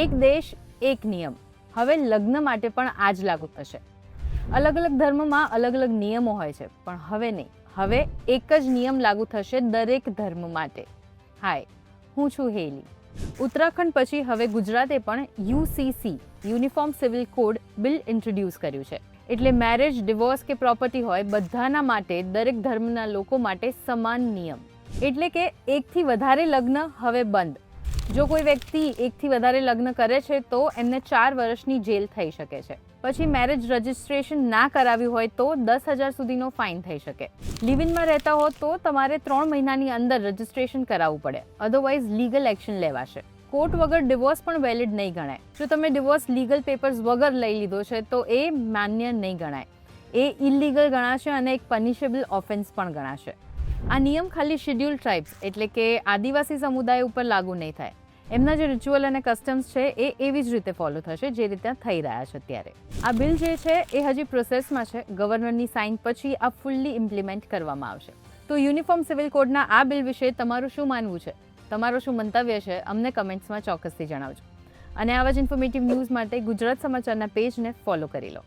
એક દેશ એક નિયમ હવે લગ્ન માટે પણ આ જ લાગુ થશે. અલગ અલગ ધર્મમાં અલગ અલગ નિયમો હોય છે, પણ હવે નહીં. હવે એક જ નિયમ લાગુ થશે દરેક ધર્મ માટે. હાય, હું છું હેલી. ઉત્તરાખંડ પછી હવે ગુજરાતે પણ UCC uniform civil code bill introduce કર્યું છે. એટલે મેરેજ, ડિવોર્સ કે પ્રોપર્ટી હોય, બધાના માટે, દરેક ધર્મના લોકો માટે સમાન નિયમ. એટલે કે એકથી વધારે લગ્ન હવે બંધ. જો કોઈ વ્યક્તિ એકથી વધારે લગ્ન કરે છે તો એમને 4 વર્ષની જેલ થઈ શકે છે. પછી મેરેજ રજિસ્ટ્રેશન ના કરાવ્યું હોય તો 10,000 સુધીનો ફાઇન થઈ શકે. લિવ ઇનમાં રહેતા હો તો તમારે 3 મહિનાની અંદર રજિસ્ટ્રેશન કરાવવું પડે, અધરવાઇઝ લીગલ એક્શન લેવાશે. કોર્ટ વગર ડિવોર્સ પણ વેલિડ નહીં ગણાય. જો તમે ડિવોર્સ લીગલ પેપર્સ વગર લઈ લીધો છે તો એ માન્ય નહીં ગણાય. એ ઇલીગલ ગણાશે અને એક પનિશેબલ ઓફેન્સ પણ ગણાશે. આ નિયમ ખાલી શેડ્યુલ ટ્રાઇબ્સ એટલે કે આદિવાસી સમુદાય ઉપર લાગુ નહીં થાય. એમના જે રિચ્યુઅલ અને કસ્ટમ્સ છે એ એવી જ રીતે ફોલો થશે જે રીતે થઈ રહ્યા છે અત્યારે. આ બિલ જે છે એ હજી પ્રોસેસમાં છે. ગવર્નરની સાઇન પછી આ ફૂલ્લી ઇમ્પ્લિમેન્ટ કરવામાં આવશે. તો યુનિફોર્મ સિવિલ કોડના આ બિલ વિશે તમારું શું માનવું છે? તમારો શું મંતવ્ય છે? અમને કમેન્ટ્સમાં ચોક્કસથી જણાવજો. અને આવા જ ઇન્ફોર્મેટિવ ન્યૂઝ માટે ગુજરાત સમાચારના પેજને ફોલો કરી લો.